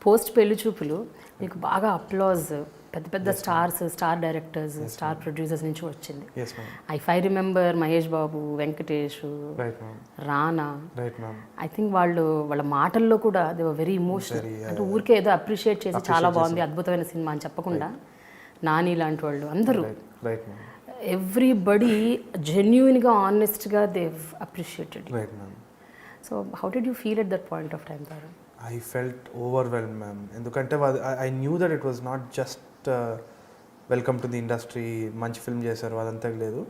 Post పెళ్లి చూపులు మీకు బాగా అప్లాజ్ పెద్ద పెద్ద stars, star directors, star producers నుంచి వచ్చింది. I remember Mahesh Babu, Venkatesh, Rana. I think వాళ్ళ మాటల్లో కూడా దే వర్ వెరీ ఇమోషనల్. అంటే ఊరికే ఏదో అప్రిషియేట్ చేసి చాలా బాగుంది, అద్భుతమైన సినిమా అని చెప్పకుండా నాని లాంటి వాళ్ళు అందరూ ఎవ్రీబడి జెన్యూన్గా, ఆనెస్ట్గా they've appreciated. So how did you feel at that point of time తారు? I felt overwhelmed, ma'am. ఎందుకంటే I knew that it was not just welcome to the industry, మంచి ఫిల్మ్ చేశారు అదంతా లేదు.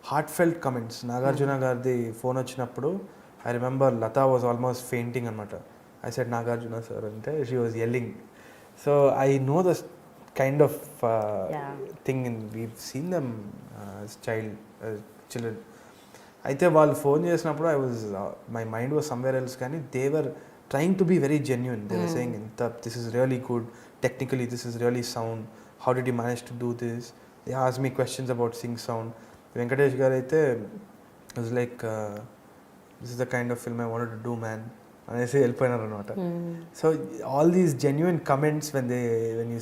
Heart felt comments. నాగార్జున గారిది phone వచ్చినప్పుడు I remember Lata was almost fainting అనమాట. I said Nagarjuna sir అంటే she was yelling. So I know the kind of thing in we seen them children. అయితే వాళ్ళు ఫోన్ చేసినప్పుడు my mind was somewhere else, కానీ they were trying to be very genuine. They were saying, this is really good, technically this is really sound, how did you manage to do this? They asked me questions about sync sound. Venkatesh garu aithe was like, this is the kind of film I wanted to do, man. And I say helpoinaru anamata. So all these genuine comments when you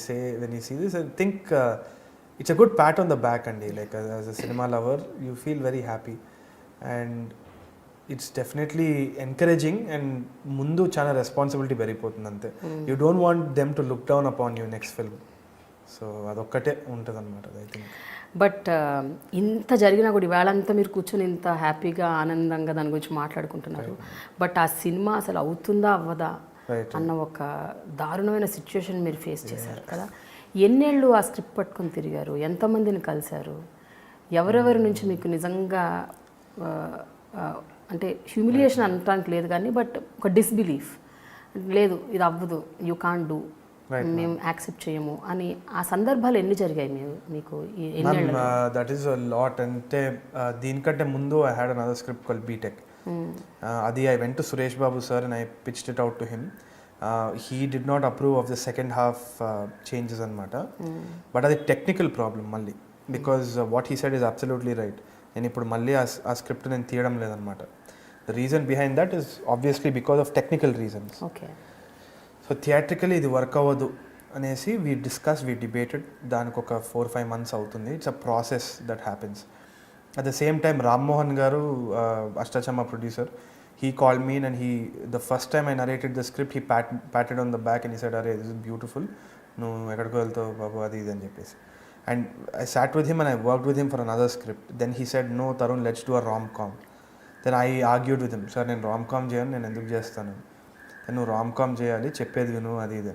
see this, I think it's a good pat on the back, and like as a cinema lover you feel very happy, and it's definitely encouraging. And ముందు చాలా responsibility పెరిగిపోతుంది అంతే. You don't want them to look down upon you next film. So అదొక్కటే ఉంటుంది అనమాట I think. But ఇంత జరిగినా కూడా ఇవాళంతా మీరు కూర్చొని ఇంత హ్యాపీగా, ఆనందంగా దాని గురించి మాట్లాడుకుంటున్నారు. బట్ ఆ సినిమా అసలు అవుతుందా అవ్వదా అన్న ఒక దారుణమైన సిచ్యువేషన్ మీరు ఫేస్ చేశారు కదా. ఎన్నేళ్ళు ఆ స్క్రిప్ట్ పట్టుకొని తిరిగారు? ఎంతమందిని కలిశారు? ఎవరెవరి నుంచి మీకు నిజంగా అంటే హ్యూమిలియేషన్ అనటానికి లేదు కానీ, బట్ ఒక డిస్బిలీఫ్, లేదు ఇది అవ్వదు, యూ కాంట్ డూ, మేము యాక్సెప్ట్ చేయము అని ఆ సందర్భాలు ఎన్ని జరిగాయి మీకు? That is a lot. అంటే దీనికంటే ముందు I had another script called BTech. అది I went to Suresh Babu sir and I pitched it out to him. He did not approve of the second half changes అనమాట. బట్ అది technical problem మళ్ళీ, because what he said is absolutely right. నేను ఇప్పుడు మళ్ళీ ఆ script నేను తీయడం లేదనమాట. The reason behind that is obviously because of technical reasons. So theatrically ఇది వర్క్ అవ్వదు అనేసి వీ డిబేటెడ్. దానికి ఒక 4-5 months అవుతుంది. It's a process that happens. At the same time Rammohan garu, Ashta Chamma producer, he called me and the first time I narrated the script, he patted on the back and he said, "Arey, this is beautiful. No, ekkadiko veltavu babu adi idi" అని చెప్పేసి. And I sat with him and I worked with him for another script. Then he said, "No, Tharun, let's do a rom-com." Then I argued with him, "Sir, నేను rom-com చేయను, నేను ఎందుకు చేస్తాను? నువ్వు rom-com చేయాలి, చెప్పేది విను అది ఇది."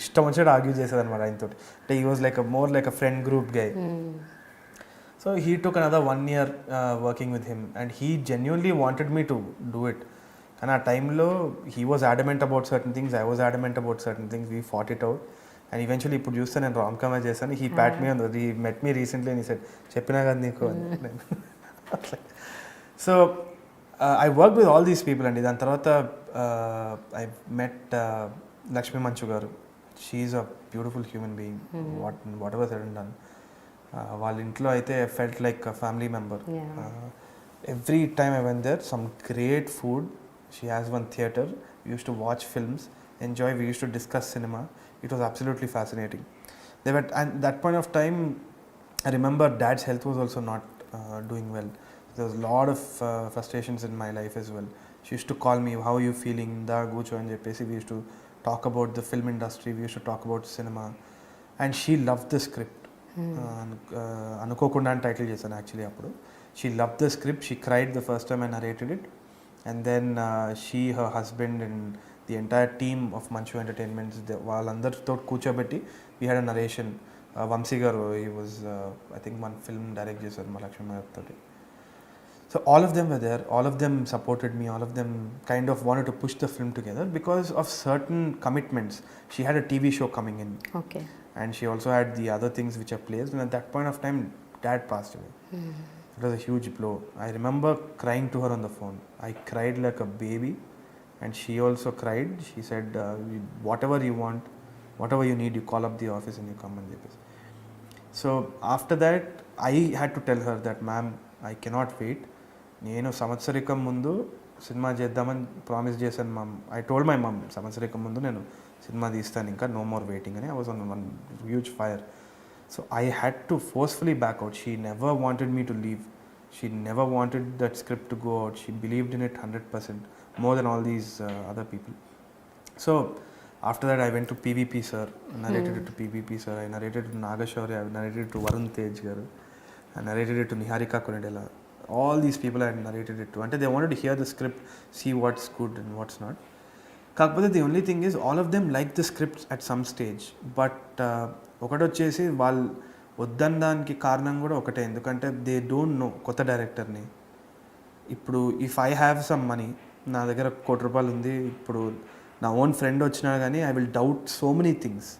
ఇష్టం వచ్చేది ఆర్గ్యూ చేసేది అనమాట ఆయనతో. అంటే he was like more like a friend group guy. So he took another 1 year working with him, and he genuinely wanted me to do it. And at time lo, he was adamant about certain things, I was adamant about certain things. We fought it out, and eventually ఇప్పుడు చూస్తే నేను rom-com చేశాను. He pat me on the, he met me recently and he said, "చెప్పినా కదా నీకు." So I worked with all these people, and దాని తర్వాత I met Lakshmi Manchu garu. She is a beautiful human being. Whatever said and done, వాళ్ళ ఇంట్లో అయితే felt like family member. Every time I went there, some great food. She has one theatre, we use to watch films, enjoy, we use to discuss cinema. It was absolutely fascinating. They were, and that point of time I remember dad's health was also not doing well. There was lot of frustrations in my life as well. She use to call me, "how you feeling, దా కూర్చో" అని చెప్పేసి we use to talk about the film industry, we use to talk about cinema. And she love the script. అనుకోకుండా title చేశాను actually అప్పుడు. She love the script, she cried the first time I narrated it. And then she, her husband and the entire team of Manchu entertainments, వాళ్ళందరితో కూర్చోబెట్టి we had a narration. Vamshi గారు, he was I think one film direct చేశారు మా లక్ష్మీ గారితో. So all of them were there, all of them supported me, all of them kind of wanted to push the film together because of certain commitments. She had a TV show coming in. Okay. And she also had the other things which are placed, and at that point of time Dad passed away. It was a huge blow. I remember crying to her on the phone. I cried like a baby, and she also cried. She said, "Whatever you want, whatever you need, you call up the office and you come and do this." So after that I had to tell her that, "Ma'am, I cannot wait. నేను సంవత్సరికం ముందు cinema చేద్దామని promise చేశాను, మమ్." I told my మమ్, సంవత్సరికం ముందు నేను cinema తీస్తాను ఇంకా, no more waiting అని. I was on one huge fire. So I had to forcefully back out. She never wanted me to leave. She never wanted that script to go out. She believed in it 100%, more than all these other people. So after that I went to PVP sir, narrated it to PVP sir, I narrated it to Nagarjuna, I narrated it to Varun Tej garu, I narrated it to Niharika Konidela. All these people I narrated it to. And they wanted to hear the script, see what's good and what's not. కాకపోతే the only thing is all of them liked the script at some stage, but ఒకటి వచ్చేసి వాళ్ళు వద్దనడానికి కారణం కూడా ఒకటే, ఎందుకంటే they don't know కొత్త డైరెక్టర్ని. ఇప్పుడు if I have some money, నా దగ్గర ₹1,00,00,000 ఉంది, ఇప్పుడు నా ఓన్ ఫ్రెండ్ వచ్చినా కానీ I will doubt so many things.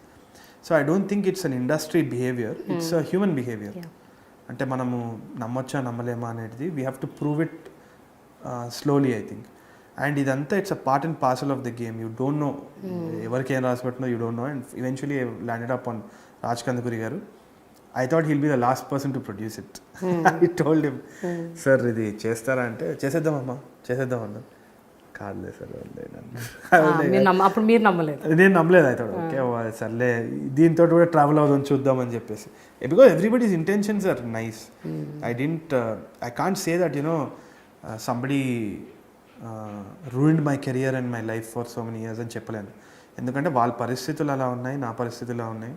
So I don't think it's an industry behaviour, it's a human behaviour. అంటే మనము నమ్మొచ్చా నమ్మలేమా అనేది we have to prove it slowly I think. And ఇదంతా it's a part and parcel of the game. You don't know ఎవరికి ఏం రాసిపెట్టినో, you don't know. And eventually landed up on Raj Kandukuri గారు. I thought he'll be the last person to produce it. I told him, sir, ఇది చేస్తారా అంటే, చేసేద్దామమ్మా అన్నా. కాదులే sir, అప్పుడు మీరు నమ్మలేదు. నేను నమ్మలేదు. I thought, ఓకే సర్లే దీంతో కూడా ట్రావెల్ అవుదాం చూద్దామని చెప్పేసి. Because everybody's intentions are nice. I can't say that, somebody ruined my career and my life for so many years అని చెప్పలేను. ఎందుకంటే వాళ్ళ పరిస్థితులు అలా ఉన్నాయి, నా పరిస్థితులు అలా ఉన్నాయి.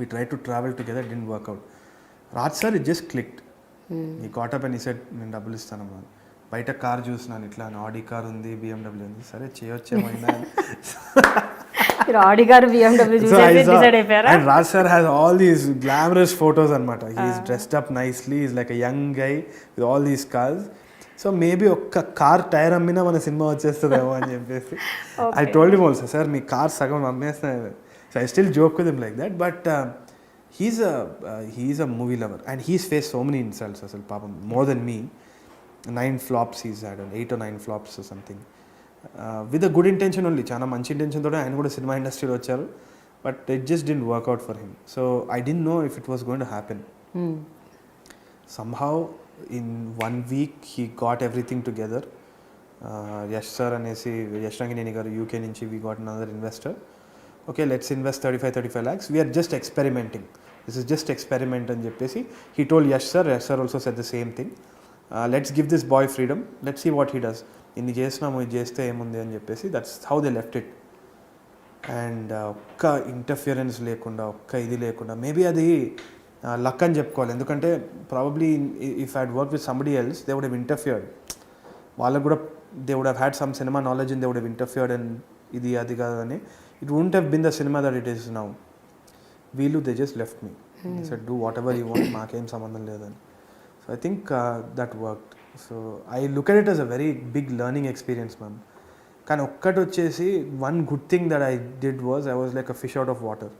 We tried to travel together, it didn't work out. Raj sir, it just clicked. He got up and he said, నేను డబ్బులు ఇస్తానమ్మా. బయట కార్ చూసినాను, ఇట్లా ఆడి కార్ ఉంది, BMW ఉంది. సరే చేయొచ్చేమైనా. ఆడి కార్ BMW చూసేసి డిసైడ్ అయిపోయారా? And Raj sir has all these glamorous photos అన్నమాట. He is dressed up nicely, he is like a young guy with all these cars. So maybe ఒక్క car tyre అమ్మినా మన cinema వచ్చేస్తుందేమో అని చెప్పేసి I told him also, sir me car సగం అమ్మేస్తున్నా. So I still joke with him like that, but he's a movie lover and he's faced so many insults as well, papam, more than me. 9 flops he's had, 8 or 9 flops or something, with a good intention only. Chana manchi intention tho ayana kuda cinema industry lo vacharu, but it just didn't work out for him. So I didn't know if it was going to happen. Somehow in 1 week he got everything together. Yash sir anesi Yash Rangineni garu UK nunchi we got another investor. Okay, let's invest 35 lakhs. We are just experimenting. This is just experiment అని చెప్పేసి he told Yash sir also said the same thing. Let's give this boy freedom. Let's see what he does. ఇన్ని చేసినాము, ఇది చేస్తే ఏముంది అని చెప్పేసి that's how they left it. And ఒక్క ఇంటర్ఫియరెన్స్ లేకుండా, ఒక్క ఇది లేకుండా, మేబీ అది లక్ అని చెప్పుకోవాలి. ఎందుకంటే probably if I had work with somebody else they would have interfered. వాళ్ళకు కూడా they would have had some cinema knowledge and they would have interfered and ఇది అది కాదని. It wouldn't have been the cinema that it is now. Veelu, they just left me. They said, do whatever you want, maakem sambandham ledani. So I think that worked. So I look at it as a very big learning experience, ma'am. కానీ ఒక్కటి వచ్చేసి one good thing that I did was I was like a fish out of water.